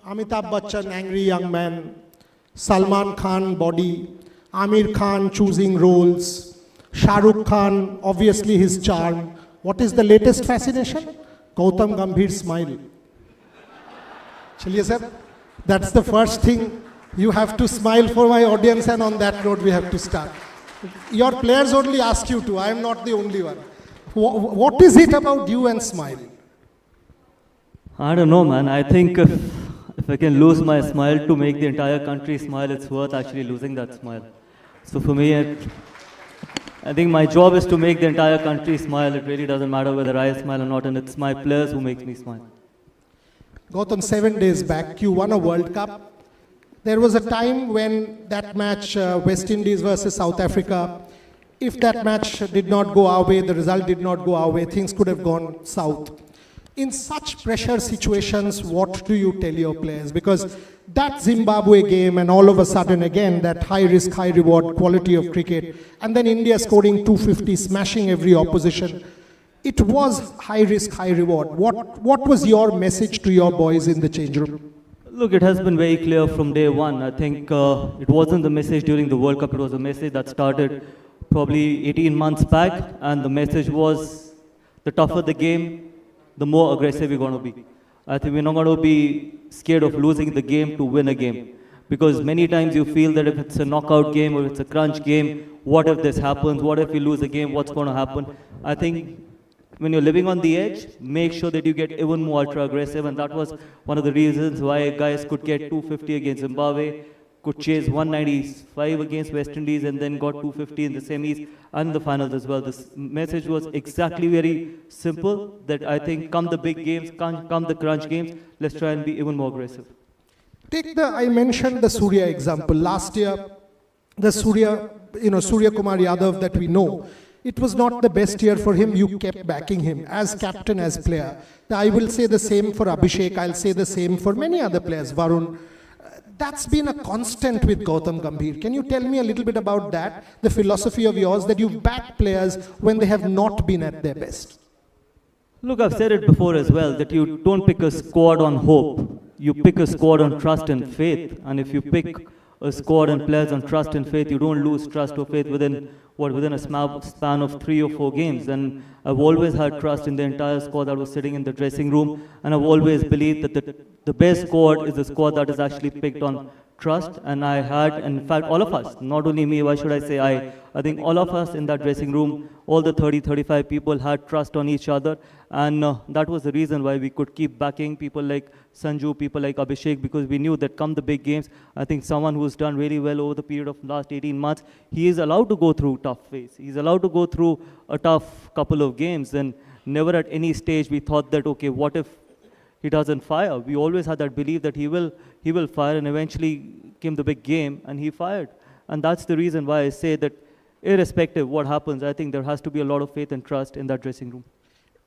Amitabh Bachchan, angry young man, Salman Khan, body, Amir Khan choosing roles, Shah Rukh Khan, obviously his charm. What is the latest fascination? Gautam Gambhir smile. Chaliye sir, that's the first thing. You have to smile for my audience, and on that note we have to start. Your players only ask you to, I am not the only one. What is it about you and smile? I don't know, man. I think if I can lose my smile to make the entire country smile, it's worth actually losing that smile. So for me, I think my job is to make the entire country smile. It really doesn't matter whether I smile or not, and it's my players who make me smile. Gautam, 7 days back, you won a World Cup. There was a time when that match, West Indies versus South Africa, if that match did not go our way, the result did not go our way, things could have gone south. In such pressure situations, what do you tell your players? Because that Zimbabwe game, and all of a sudden again, that high risk, high reward quality of cricket, and then India scoring 250, smashing every opposition. It was high risk, high reward. What was your message to your boys in the change room? Look, it has been very clear from day one. I think it wasn't the message during the World Cup, it was a message that started probably 18 months back, and the message was the tougher the game, the more aggressive we're going to be. I think we're not going to be scared of losing the game to win a game. Because many times you feel that if it's a knockout game or if it's a crunch game, what if this happens? What if we lose a game? What's going to happen? I think when you're living on the edge, make sure that you get even more ultra aggressive, and that was one of the reasons why guys could get 250 against Zimbabwe, could chase 195 against West Indies, and then got 250 in the semis and the finals as well. This message was exactly very simple, that I think come the big games, come the crunch games, let's try and be even more aggressive. I mentioned the Surya example. Last year, the Surya Kumar Yadav that we know, it was not the best year for him. You kept backing him as captain, as player. I will say the same for Abhishek. I'll say the same for many other players. Varun. That's been a constant with Gautam Gambhir. Can you tell me a little bit about that? The philosophy of yours, that you back players when they have not been at their best. Look, I've said it before as well, that you don't pick a squad on hope. You pick a squad on trust and faith. And if you pick a squad and players on trust and faith, you don't lose trust or faith within a span of 3 or 4 games. And I've always had trust in the entire squad that was sitting in the dressing room, and I've always believed that the best squad is the squad that is actually picked on trust. And I had, and in fact, all of us, not only me, why should I say I think all of us in that dressing room, all the 30, 35 people had trust on each other, and that was the reason why we could keep backing people like Sanju, people like Abhishek, because we knew that come the big games, I think someone who's done really well over the period of last 18 months, he is allowed to go through tough phase. He's allowed to go through a tough couple of games, and never at any stage we thought that, okay, what if he doesn't fire? We always had that belief that he will fire, and eventually came the big game and he fired. And that's the reason why I say that irrespective of what happens, I think there has to be a lot of faith and trust in that dressing room.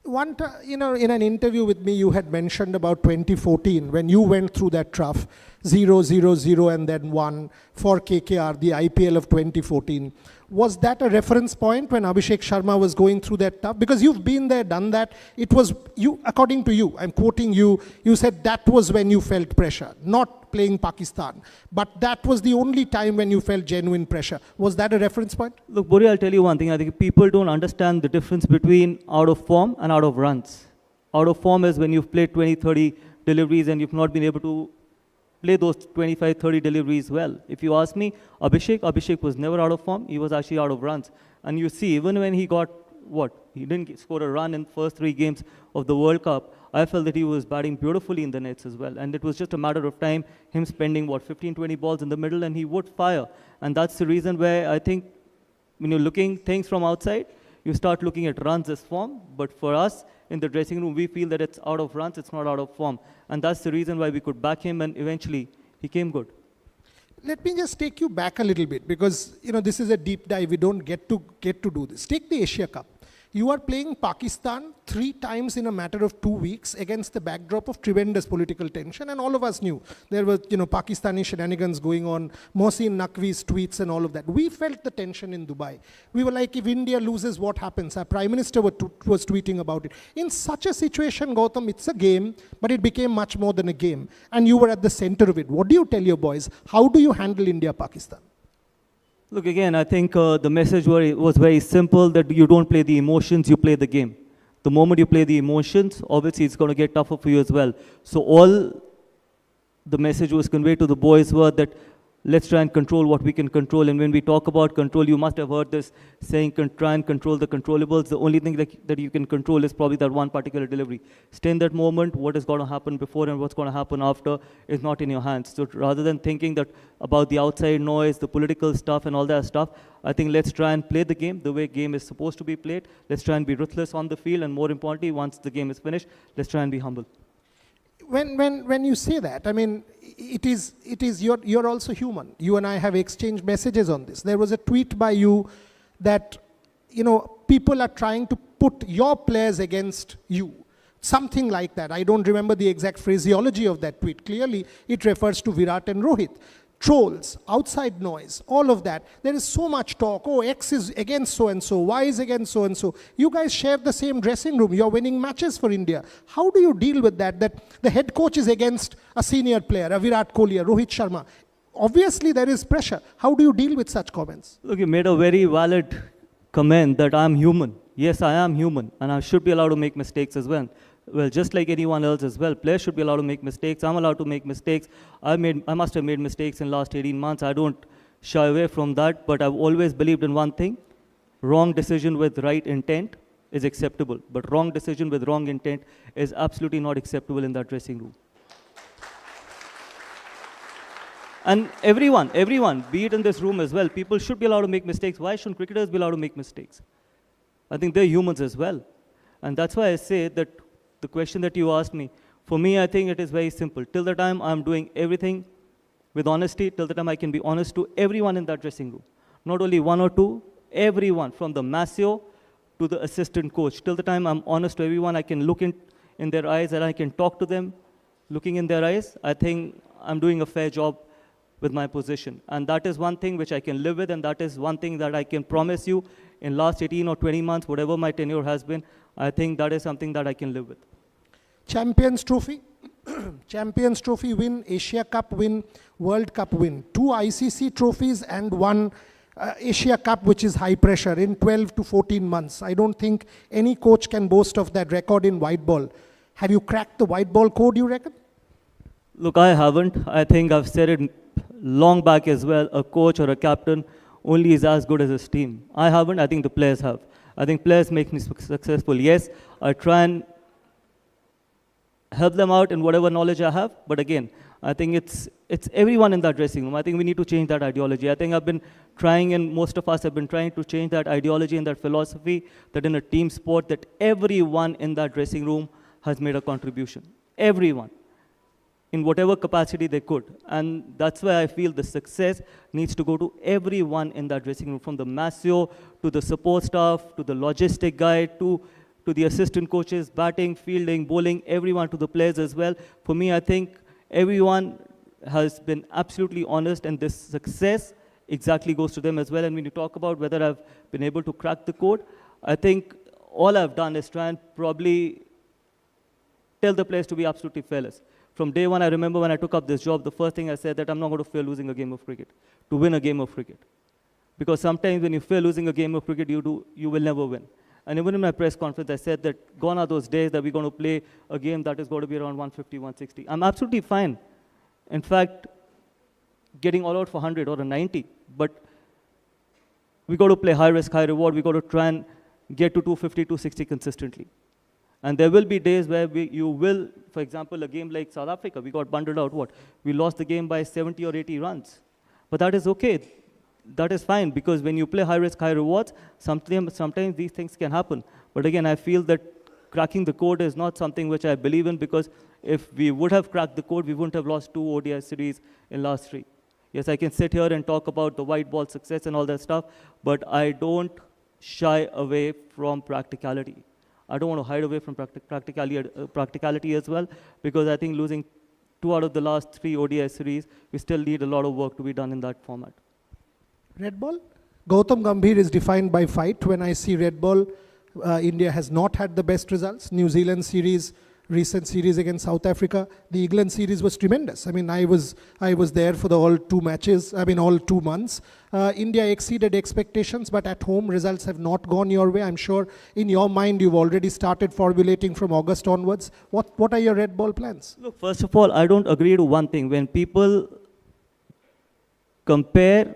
In an interview with me, you had mentioned about 2014, when you went through that trough, 0-0-0 and then 1 for KKR, the IPL of 2014. Was that a reference point when Abhishek Sharma was going through that tough? Because you've been there, done that. It was you, according to you, I'm quoting you, you said that was when you felt pressure, not playing Pakistan. But that was the only time when you felt genuine pressure. Was that a reference point? Look, Bori, I'll tell you one thing. I think people don't understand the difference between out of form and out of runs. Out of form is when you've played 20, 30 deliveries and you've not been able to play those 25, 30 deliveries well. If you ask me, Abhishek was never out of form. He was actually out of runs. And you see, even when he got, he didn't score a run in the first 3 games of the World Cup, I felt that he was batting beautifully in the nets as well. And it was just a matter of time, him spending, 15, 20 balls in the middle, and he would fire. And that's the reason where I think when you're looking things from outside, you start looking at runs as form. But for us, in the dressing room, we feel that it's out of runs, it's not out of form. And that's the reason why we could back him, and eventually he came good. Let me just take you back a little bit, because this is a deep dive. We don't get to do this. Take the Asia Cup. You are playing Pakistan 3 times in a matter of 2 weeks against the backdrop of tremendous political tension, and all of us knew there were, Pakistani shenanigans going on, Mohsin Naqvi's tweets and all of that. We felt the tension in Dubai. We were like, if India loses, what happens? Our Prime Minister was tweeting about it. In such a situation, Gautam, it's a game, but it became much more than a game, and you were at the center of it. What do you tell your boys? How do you handle India-Pakistan? Look, again, I think the message was very simple, that you don't play the emotions, you play the game. The moment you play the emotions, obviously it's going to get tougher for you as well. So all the message was conveyed to the boys were that let's try and control what we can control. And when we talk about control, you must have heard this saying, try and control the controllables. The only thing that you can control is probably that one particular delivery. Stay in that moment. What is going to happen before and what's going to happen after is not in your hands. So rather than thinking that about the outside noise, the political stuff and all that stuff, I think let's try and play the game the way game is supposed to be played. Let's try and be ruthless on the field. And more importantly, once the game is finished, let's try and be humble. When you say that, I mean, it is you're also human. You and I have exchanged messages on this. There was a tweet by you that, people are trying to put your players against you. Something like that. I don't remember the exact phraseology of that tweet. Clearly, it refers to Virat and Rohit. Trolls, outside noise, all of that. There is so much talk. Oh, X is against so-and-so, Y is against so-and-so. You guys share the same dressing room. You're winning matches for India. How do you deal with that the head coach is against a senior player, a Virat Kohli, a Rohit Sharma? Obviously, there is pressure. How do you deal with such comments? Look, you made a very valid comment that I'm human. Yes, I am human, and I should be allowed to make mistakes as well. Well, just like anyone else as well, players should be allowed to make mistakes. I'm allowed to make mistakes. I must have made mistakes in the last 18 months. I don't shy away from that, but I've always believed in one thing. Wrong decision with right intent is acceptable, but wrong decision with wrong intent is absolutely not acceptable in that dressing room. And everyone, be it in this room as well, people should be allowed to make mistakes. Why shouldn't cricketers be allowed to make mistakes? I think they're humans as well. And that's why I say that the question that you asked me, for me, I think it is very simple. Till the time I'm doing everything with honesty, till the time I can be honest to everyone in that dressing room. Not only one or two, everyone, from the masseur to the assistant coach. Till the time I'm honest to everyone, I can look in their eyes and I can talk to them, looking in their eyes. I think I'm doing a fair job with my position. And that is one thing which I can live with, and that is one thing that I can promise you in last 18 or 20 months, whatever my tenure has been, I think that is something that I can live with. Champions Trophy, Champions Trophy win, Asia Cup win, World Cup win. 2 ICC trophies and 1 Asia Cup, which is high pressure, in 12 to 14 months. I don't think any coach can boast of that record in white ball. Have you cracked the white ball code, you reckon? Look, I haven't. I think I've said it long back as well. A coach or a captain only is as good as his team. I haven't. I think the players have. I think players make me successful. Yes, I try and help them out in whatever knowledge I have. But again, I think it's everyone in that dressing room. I think we need to change that ideology. I think I've been trying, and most of us have been trying to change that ideology and that philosophy, that in a team sport, that everyone in that dressing room has made a contribution. Everyone, in whatever capacity they could. And that's why I feel the success needs to go to everyone in that dressing room, from the masseur to the support staff, to the logistic guy, to the assistant coaches, batting, fielding, bowling, everyone, to the players as well. For me, I think everyone has been absolutely honest, and this success exactly goes to them as well. And when you talk about whether I've been able to crack the code, I think all I've done is try and probably tell the players to be absolutely fearless. From day one, I remember when I took up this job, the first thing I said that I'm not going to fear losing a game of cricket, to win a game of cricket. Because sometimes when you fear losing a game of cricket, you will never win. And even in my press conference, I said that gone are those days that we're going to play a game that is going to be around 150, 160. I'm absolutely fine. In fact, getting all out for 100 or a 90. But we got to play high risk, high reward. We got to try and get to 250, 260 consistently. And there will be days where you will, for example, a game like South Africa, we got bundled out, what? We lost the game by 70 or 80 runs. But that is okay. That is fine, because when you play high risk, high rewards, sometimes these things can happen. But again, I feel that cracking the code is not something which I believe in, because if we would have cracked the code, we wouldn't have lost 2 ODI series in last 3. Yes, I can sit here and talk about the white ball success and all that stuff, but I don't shy away from practicality. I don't want to hide away from practicality as well, because I think losing 2 out of the last 3 ODI series, we still need a lot of work to be done in that format. Red ball? Gautam Gambhir is defined by fight. When I see red ball, India has not had the best results. New Zealand series, recent series against South Africa, the England series was tremendous. I mean, I was there for the all 2 matches, all 2 months. India exceeded expectations, but at home results have not gone your way. I'm sure in your mind you've already started formulating from August onwards. What are your red ball plans? Look, first of all, I don't agree to one thing. When people compare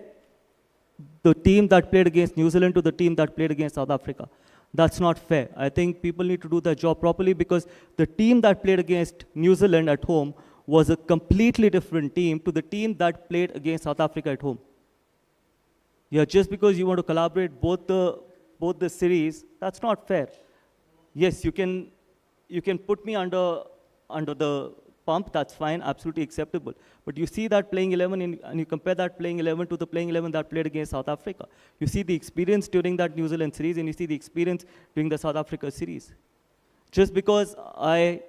the team that played against New Zealand to the team that played against South Africa, that's not fair. I think people need to do their job properly, because the team that played against New Zealand at home was a completely different team to the team that played against South Africa at home. Yeah, just because you want to collaborate both the series, that's not fair. Yes, you can put me under the pump, that's fine, absolutely acceptable. But you see that playing 11 and you compare that playing 11 to the playing 11 that played against South Africa. You see the experience during that New Zealand series, and you see the experience during the South Africa series. Just because I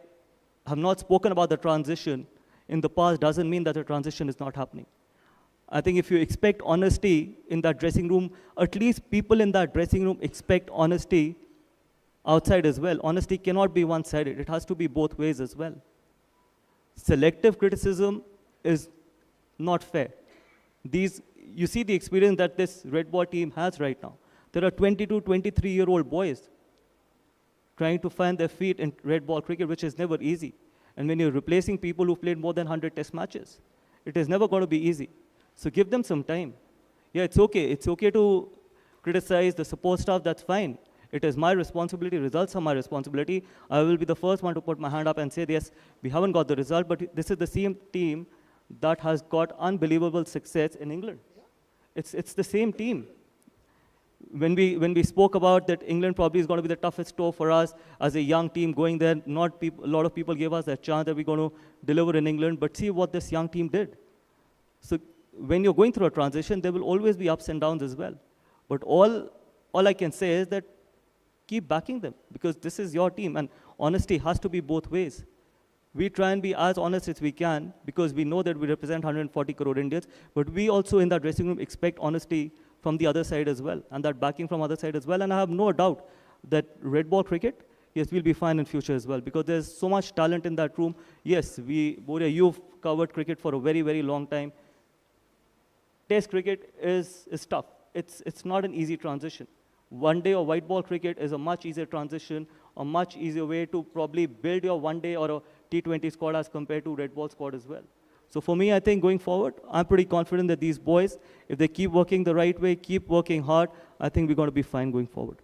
have not spoken about the transition in the past doesn't mean that the transition is not happening. I think if you expect honesty in that dressing room, at least people in that dressing room expect honesty outside as well. Honesty cannot be one-sided. It has to be both ways as well. Selective criticism is not fair. You see the experience that this red ball team has right now. There are 22, 23-year-old boys trying to find their feet in red ball cricket, which is never easy. And when you're replacing people who played more than 100 test matches, it is never going to be easy. So give them some time. Yeah, it's okay. It's okay to criticize the support staff, that's fine. It is my responsibility, results are my responsibility. I will be the first one to put my hand up and say, yes, we haven't got the result, but this is the same team that has got unbelievable success in England. It's the same team. When we spoke about that England probably is going to be the toughest tour for us as a young team going there, a lot of people gave us a chance that we're going to deliver in England, but see what this young team did. So when you're going through a transition, there will always be ups and downs as well. But all I can say is that keep backing them, because this is your team, and honesty has to be both ways. We try and be as honest as we can, because we know that we represent 140 crore Indians, but we also in that dressing room expect honesty from the other side as well, and that backing from other side as well. And I have no doubt that red ball cricket, yes, we'll be fine in future as well, because there's so much talent in that room. Yes, Boria, you've covered cricket for a very, very long time. Test cricket is tough. It's not an easy transition. One day or white ball cricket is a much easier transition, a much easier way to probably build your one day or a T20 squad as compared to red ball squad as well. So for me, I think going forward, I'm pretty confident that these boys, if they keep working the right way, keep working hard, I think we're going to be fine going forward.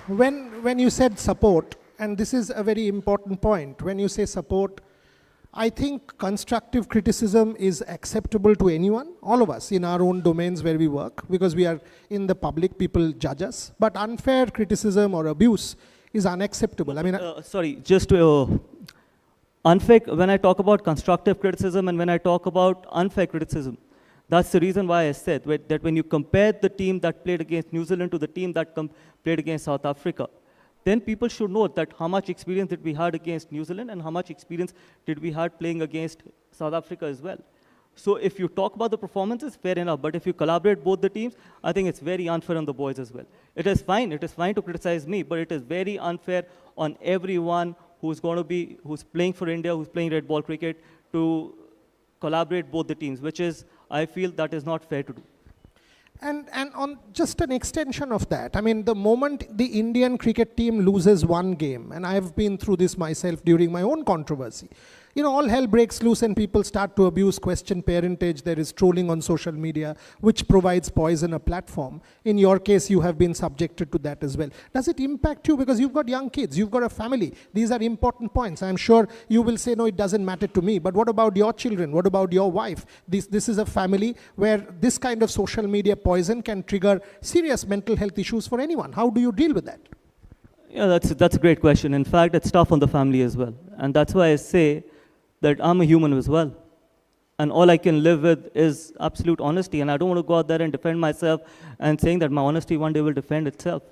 When you said support, and this is a very important point, when you say support, I think constructive criticism is acceptable to anyone, all of us in our own domains where we work, because we are in the public, people judge us. But unfair criticism or abuse is unacceptable. I mean, sorry, just unfair, when I talk about constructive criticism and when I talk about unfair criticism, that's the reason why I said that when you compare the team that played against New Zealand to the team that played against South Africa, then people should know that how much experience did we had against New Zealand and how much experience did we had playing against South Africa as well. So if you talk about the performances, fair enough, but if you collaborate both the teams, I think it's very unfair on the boys as well. It is fine to criticize me, but it is very unfair on everyone who's playing for India, who's playing red ball cricket, to collaborate both the teams, which is, I feel that is not fair to do. And on just an extension of that, I mean, the moment the Indian cricket team loses one game, and I've been through this myself during my own controversy, you know, all hell breaks loose and people start to abuse, question parentage. There is trolling on social media, which provides poison a platform. In your case, you have been subjected to that as well. Does it impact you? Because you've got young kids, you've got a family. These are important points. I'm sure you will say, no, it doesn't matter to me. But what about your children? What about your wife? This is a family where this kind of social media poison can trigger serious mental health issues for anyone. How do you deal with that? Yeah, that's a great question. In fact, it's tough on the family as well. And that's why I say that I'm a human as well. And all I can live with is absolute honesty. And I don't want to go out there and defend myself and saying that my honesty one day will defend itself.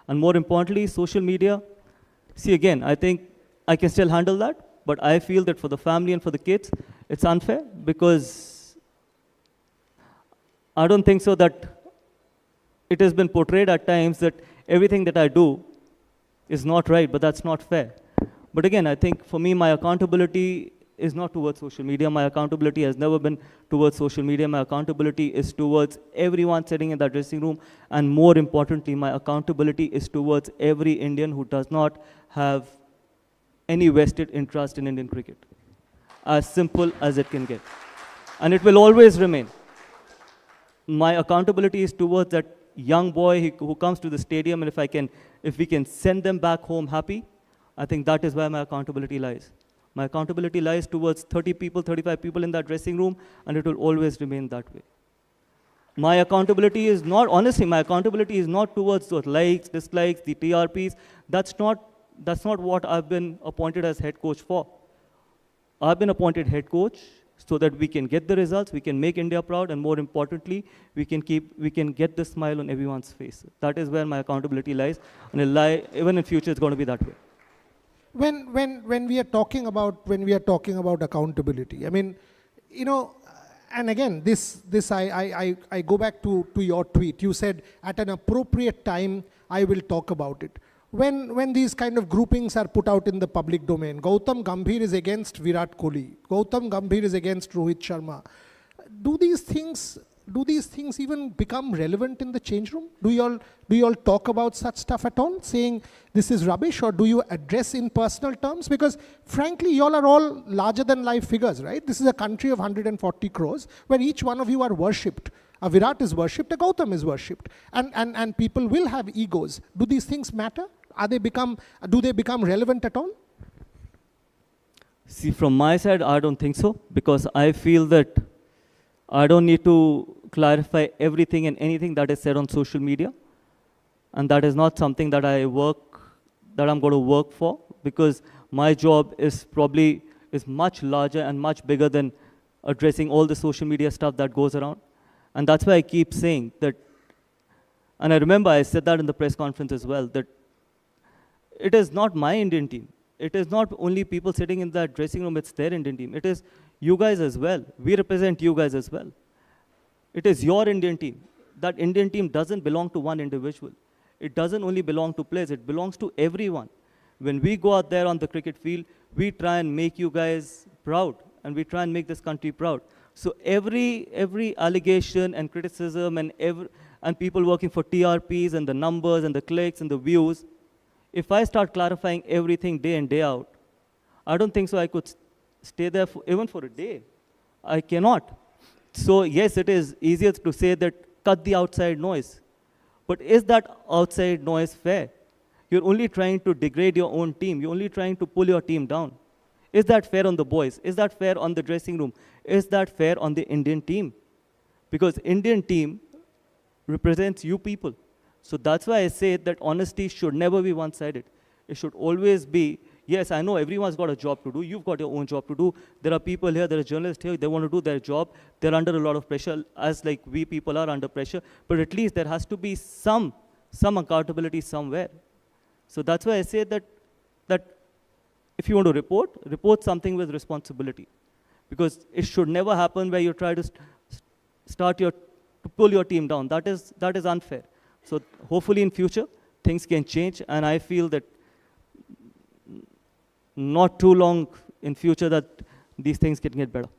And more importantly, social media, see again, I think I can still handle that, but I feel that for the family and for the kids, it's unfair because I don't think so that it has been portrayed at times that everything that I do is not right, but that's not fair. But again, I think for me, my accountability is not towards social media. My accountability has never been towards social media. My accountability is towards everyone sitting in that dressing room. And more importantly, my accountability is towards every Indian who does not have any vested interest in Indian cricket. As simple as it can get. And it will always remain. My accountability is towards that young boy who comes to the stadium, and if we can send them back home happy, I think that is where my accountability lies. My accountability lies towards 30 people, 35 people in that dressing room, and it will always remain that way. My accountability is not, honestly, my accountability is not towards those likes, dislikes, the TRPs. That's not what I've been appointed as head coach for. I've been appointed head coach so that we can get the results, we can make India proud, and more importantly, we can get the smile on everyone's face. That is where my accountability lies, and even in future, it's going to be that way. When we are talking about accountability, I mean, you know, and again, I go back to your tweet. You said at an appropriate time I will talk about it. When these kind of groupings are put out in the public domain, Gautam Gambhir is against Virat Kohli, Gautam Gambhir is against Rohit Sharma. Do these things even become relevant in the change room? Do you all talk about such stuff at all, saying this is rubbish, or do you address in personal terms? Because frankly, you all are all larger than life figures, right? This is a country of 140 crores where each one of you are worshipped. A Virat is worshipped, a Gautam is worshipped. And people will have egos. Do these things matter? Do they become relevant at all? See, from my side, I don't think so, because I feel that I don't need to clarify everything and anything that is said on social media. And that is not something that I'm going to work for, because my job is much larger and much bigger than addressing all the social media stuff that goes around. And that's why I keep saying that, and I remember I said that in the press conference as well, that it is not my Indian team. It is not only people sitting in that dressing room, it's their Indian team. It is you guys as well. We represent you guys as well. It is your Indian team. That Indian team doesn't belong to one individual. It doesn't only belong to players, it belongs to everyone. When we go out there on the cricket field, we try and make you guys proud, and we try and make this country proud. So every allegation and criticism and people working for TRPs and the numbers and the clicks and the views, if I start clarifying everything day in, day out, I don't think so I could stay there even for a day. I cannot. So yes, it is easier to say that cut the outside noise. But is that outside noise fair? You're only trying to degrade your own team. You're only trying to pull your team down. Is that fair on the boys? Is that fair on the dressing room? Is that fair on the Indian team? Because Indian team represents you people. So that's why I say that honesty should never be one-sided. It should always be, yes, I know everyone's got a job to do. You've got your own job to do. There are people here, there are journalists here, they want to do their job. They're under a lot of pressure, as like we people are under pressure. But at least there has to be some accountability somewhere. So that's why I say that if you want to report something with responsibility. Because it should never happen where you try to to pull your team down. That is unfair. So hopefully in future, things can change, and I feel that not too long in future that these things can get better.